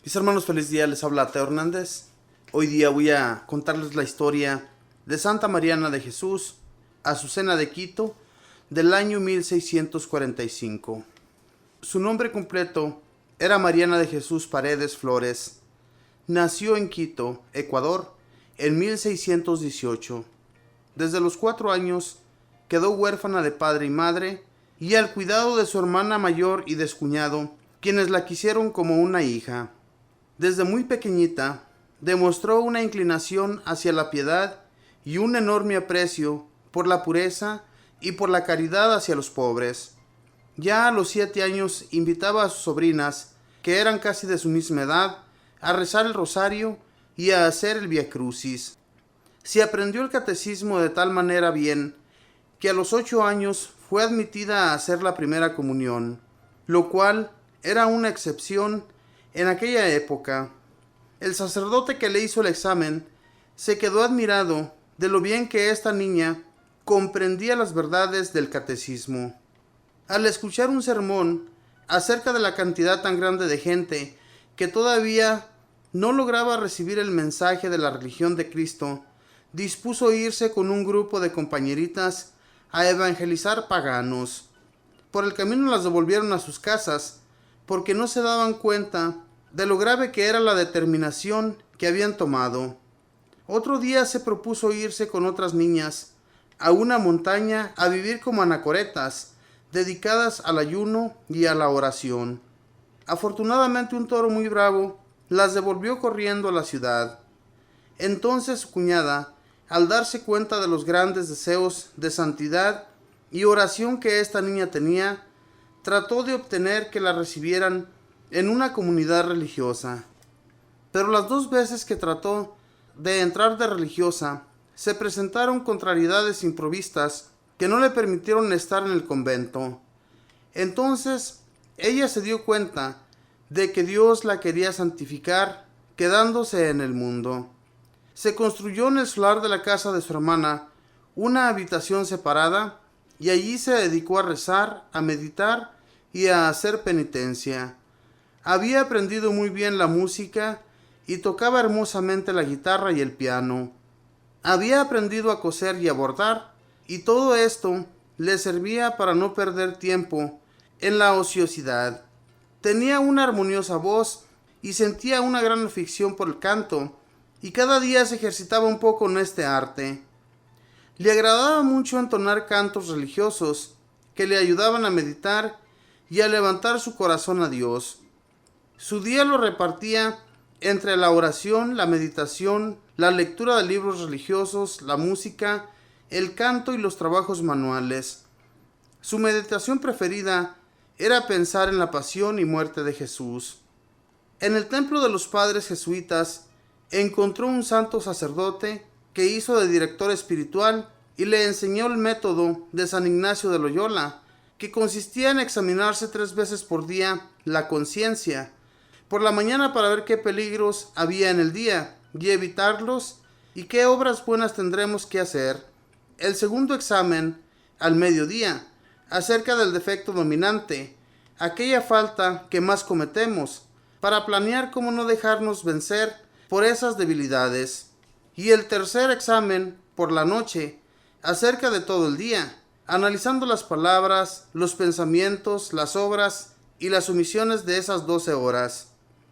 Mis hermanos, feliz día, les habla Teo Hernández. Hoy día voy a contarles la historia de Santa Mariana de Jesús, Azucena de Quito, del año 1645. Su nombre completo era Mariana de Jesús Paredes Flores. Nació en Quito, Ecuador, en 1618. Desde los 4 años quedó huérfana de padre y madre, y al cuidado de su hermana mayor y de su cuñado, quienes la quisieron como una hija. Desde muy pequeñita demostró una inclinación hacia la piedad y un enorme aprecio por la pureza y por la caridad hacia los pobres. Ya a los 7 años invitaba a sus sobrinas, que eran casi de su misma edad, a rezar el rosario y a hacer el Vía Crucis. Se aprendió el catecismo de tal manera bien que a los 8 años fue admitida a hacer la primera comunión, lo cual era una excepción en aquella época. El sacerdote que le hizo el examen se quedó admirado de lo bien que esta niña comprendía las verdades del catecismo. Al escuchar un sermón acerca de la cantidad tan grande de gente que todavía no lograba recibir el mensaje de la religión de Cristo, dispuso irse con un grupo de compañeritas a evangelizar paganos. Por el camino las devolvieron a sus casas porque no se daban cuenta de lo grave que era la determinación que habían tomado. Otro día se propuso irse con otras niñas a una montaña a vivir como anacoretas, dedicadas al ayuno y a la oración. Afortunadamente un toro muy bravo las devolvió corriendo a la ciudad. Entonces su cuñada, al darse cuenta de los grandes deseos de santidad y oración que esta niña tenía, trató de obtener que la recibieran en una comunidad religiosa. Pero las 2 veces que trató de entrar de religiosa, se presentaron contrariedades improvistas que no le permitieron estar en el convento. Entonces ella se dio cuenta de que Dios la quería santificar quedándose en el mundo. Se construyó en el solar de la casa de su hermana una habitación separada y allí se dedicó a rezar, a meditar y a hacer penitencia. Había aprendido muy bien la música y tocaba hermosamente la guitarra y el piano. Había aprendido a coser y a bordar, y todo esto le servía para no perder tiempo en la ociosidad. Tenía una armoniosa voz y sentía una gran afición por el canto, y cada día se ejercitaba un poco en este arte. Le agradaba mucho entonar cantos religiosos que le ayudaban a meditar y a levantar su corazón a Dios. Su día lo repartía entre la oración, la meditación, la lectura de libros religiosos, la música, el canto y los trabajos manuales. Su meditación preferida era pensar en la pasión y muerte de Jesús. En el templo de los padres jesuitas encontró un santo sacerdote que hizo de director espiritual y le enseñó el método de San Ignacio de Loyola, que consistía en examinarse 3 veces por día la conciencia, por la mañana para ver qué peligros había en el día y evitarlos, y qué obras buenas tendremos que hacer. El segundo examen, al mediodía, acerca del defecto dominante, aquella falta que más cometemos, para planear cómo no dejarnos vencer por esas debilidades. Y el tercer examen, por la noche, acerca de todo el día, analizando las palabras, los pensamientos, las obras y las omisiones de esas 12 horas.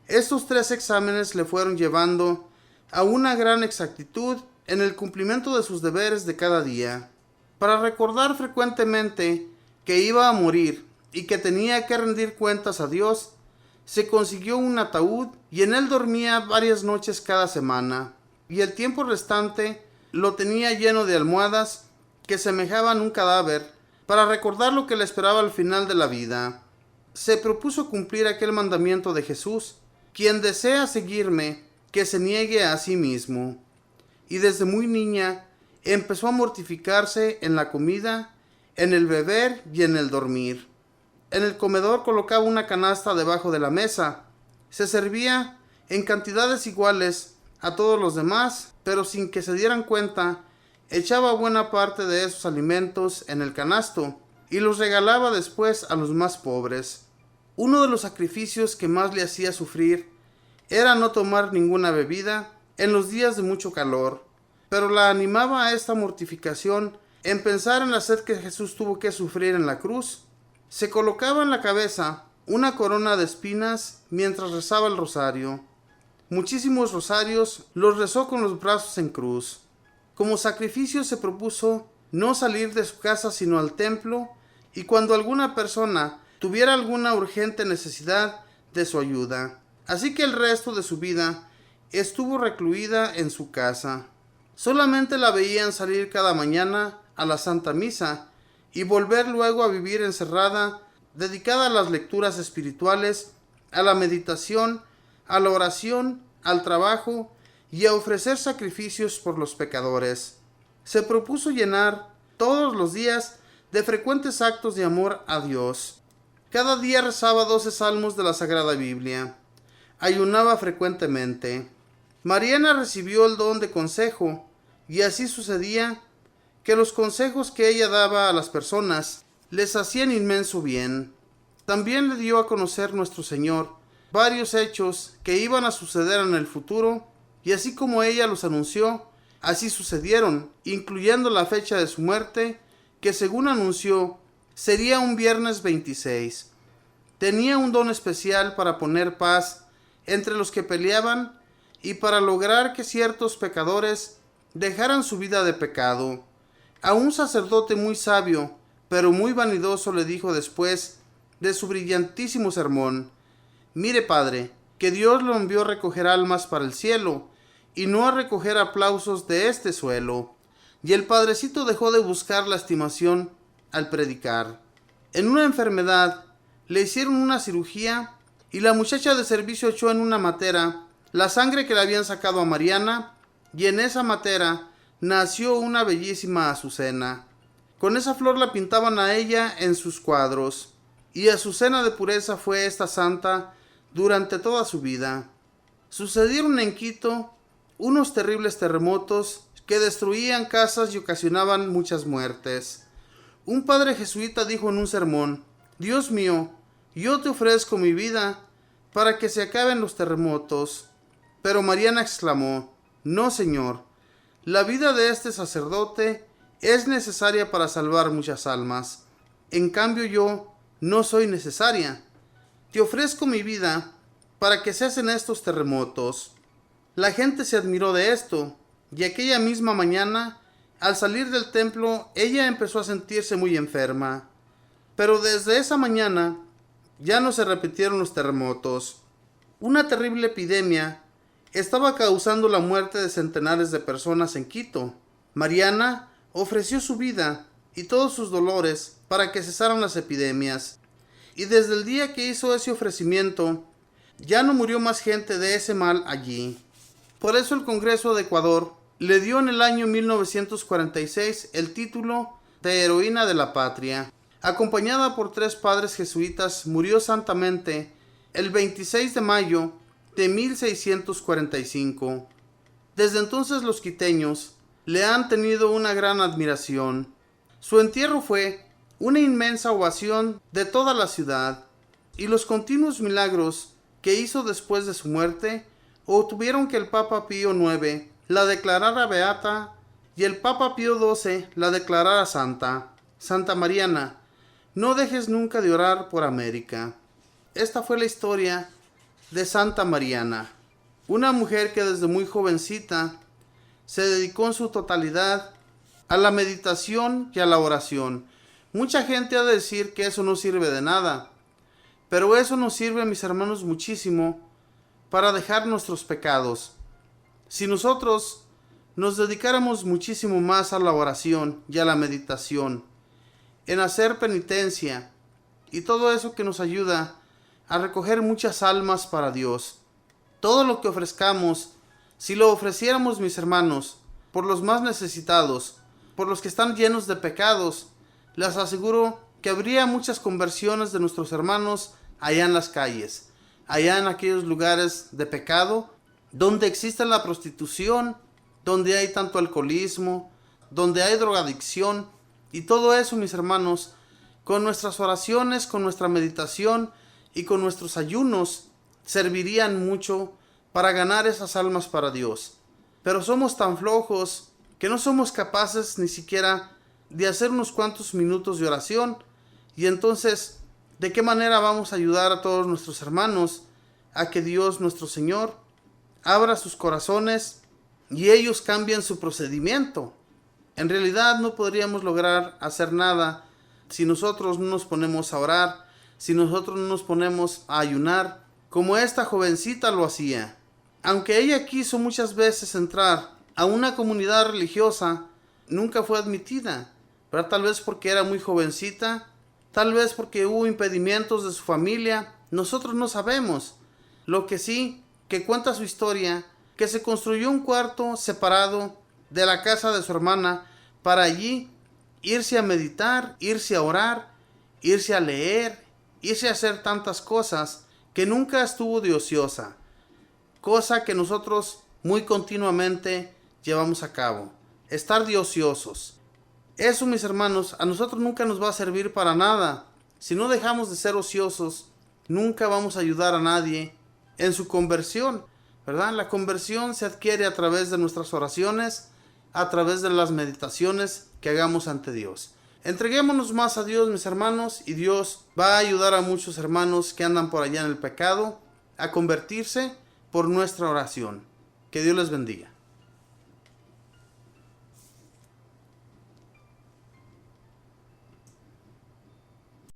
Estos 3 exámenes le fueron llevando a una gran exactitud en el cumplimiento de sus deberes de cada día. Para recordar frecuentemente que iba a morir y que tenía que rendir cuentas a Dios, se consiguió un ataúd y en él dormía varias noches cada semana, y el tiempo restante lo tenía lleno de almohadas que semejaban un cadáver, para recordar lo que le esperaba al final de la vida. Se propuso cumplir aquel mandamiento de Jesús: quien desea seguirme, que se niegue a sí mismo. Y desde muy niña empezó a mortificarse en la comida, en el beber y en el dormir. En el comedor colocaba una canasta debajo de la mesa. Se servía en cantidades iguales a todos los demás, pero sin que se dieran cuenta, echaba buena parte de esos alimentos en el canasto y los regalaba después a los más pobres. Uno de los sacrificios que más le hacía sufrir era no tomar ninguna bebida en los días de mucho calor, pero la animaba a esta mortificación en pensar en la sed que Jesús tuvo que sufrir en la cruz. Se colocaba en la cabeza una corona de espinas mientras rezaba el rosario. Muchísimos rosarios los rezó con los brazos en cruz. Como sacrificio se propuso no salir de su casa sino al templo, y cuando alguna persona tuviera alguna urgente necesidad de su ayuda. Así que el resto de su vida estuvo recluida en su casa. Solamente la veían salir cada mañana a la Santa Misa y volver luego a vivir encerrada, dedicada a las lecturas espirituales, a la meditación, a la oración, al trabajo y a ofrecer sacrificios por los pecadores. Se propuso llenar todos los días de frecuentes actos de amor a Dios. Cada día rezaba 12 salmos de la Sagrada Biblia. Ayunaba frecuentemente. Mariana recibió el don de consejo, y así sucedía que los consejos que ella daba a las personas les hacían inmenso bien. También le dio a conocer nuestro Señor varios hechos que iban a suceder en el futuro, y así como ella los anunció, así sucedieron, incluyendo la fecha de su muerte, que según anunció, sería un viernes 26. Tenía un don especial para poner paz entre los que peleaban y para lograr que ciertos pecadores dejaran su vida de pecado. A un sacerdote muy sabio, pero muy vanidoso, le dijo después de su brillantísimo sermón: «Mire, padre, que Dios lo envió a recoger almas para el cielo y no a recoger aplausos de este suelo». Y el padrecito dejó de buscar la estimación al predicar. En una enfermedad le hicieron una cirugía y la muchacha de servicio echó en una matera la sangre que le habían sacado a Mariana, y en esa matera nació una bellísima azucena. Con esa flor la pintaban a ella en sus cuadros, y azucena de pureza fue esta santa durante toda su vida. Sucedieron en Quito unos terribles terremotos que destruían casas y ocasionaban muchas muertes. Un padre jesuita dijo en un sermón: «Dios mío, yo te ofrezco mi vida para que se acaben los terremotos». Pero Mariana exclamó: «No, Señor, la vida de este sacerdote es necesaria para salvar muchas almas. En cambio yo no soy necesaria. Te ofrezco mi vida para que cesen estos terremotos». La gente se admiró de esto, y aquella misma mañana, al salir del templo, ella empezó a sentirse muy enferma. Pero desde esa mañana ya no se repitieron los terremotos. Una terrible epidemia estaba causando la muerte de centenares de personas en Quito. Mariana ofreció su vida y todos sus dolores para que cesaran las epidemias. Y desde el día que hizo ese ofrecimiento, ya no murió más gente de ese mal allí. Por eso el Congreso de Ecuador le dio en el año 1946 el título de Heroína de la Patria. Acompañada por 3 padres jesuitas, murió santamente el 26 de mayo de 1645. Desde entonces los quiteños le han tenido una gran admiración. Su entierro fue una inmensa ovación de toda la ciudad, y los continuos milagros que hizo después de su muerte obtuvieron que el Papa Pío IX la declarara beata y el Papa Pío XII la declarara santa. Santa Mariana, no dejes nunca de orar por América. Esta fue la historia de Santa Mariana, una mujer que desde muy jovencita se dedicó en su totalidad a la meditación y a la oración. Mucha gente ha de decir que eso no sirve de nada, pero eso nos sirve, mis hermanos, muchísimo para dejar nuestros pecados. Si nosotros nos dedicáramos muchísimo más a la oración y a la meditación, en hacer penitencia y todo eso que nos ayuda a recoger muchas almas para Dios, todo lo que ofrezcamos, si lo ofreciéramos, mis hermanos, por los más necesitados, por los que están llenos de pecados, les aseguro que habría muchas conversiones de nuestros hermanos allá en las calles, allá en aquellos lugares de pecado, donde existe la prostitución, donde hay tanto alcoholismo, donde hay drogadicción, y todo eso, mis hermanos, con nuestras oraciones, con nuestra meditación y con nuestros ayunos, servirían mucho para ganar esas almas para Dios. Pero somos tan flojos que no somos capaces ni siquiera de hacer unos cuantos minutos de oración. Y entonces, ¿de qué manera vamos a ayudar a todos nuestros hermanos a que Dios nuestro Señor abra sus corazones y ellos cambien su procedimiento? En realidad no podríamos lograr hacer nada si nosotros no nos ponemos a orar, si nosotros no nos ponemos a ayunar, como esta jovencita lo hacía. Aunque ella quiso muchas veces entrar a una comunidad religiosa, nunca fue admitida, pero tal vez porque era muy jovencita, tal vez porque hubo impedimentos de su familia, nosotros no sabemos. Lo que sí, que cuenta su historia, que se construyó un cuarto separado de la casa de su hermana para allí irse a meditar, irse a orar, irse a leer, irse a hacer tantas cosas, que nunca estuvo de ociosa, cosa que nosotros muy continuamente llevamos a cabo, estar de ociosos. Eso, mis hermanos, a nosotros nunca nos va a servir para nada. Si no dejamos de ser ociosos, nunca vamos a ayudar a nadie en su conversión, ¿verdad? La conversión se adquiere a través de nuestras oraciones, a través de las meditaciones que hagamos ante Dios. Entreguémonos más a Dios, mis hermanos, y Dios va a ayudar a muchos hermanos que andan por allá en el pecado a convertirse por nuestra oración. Que Dios les bendiga.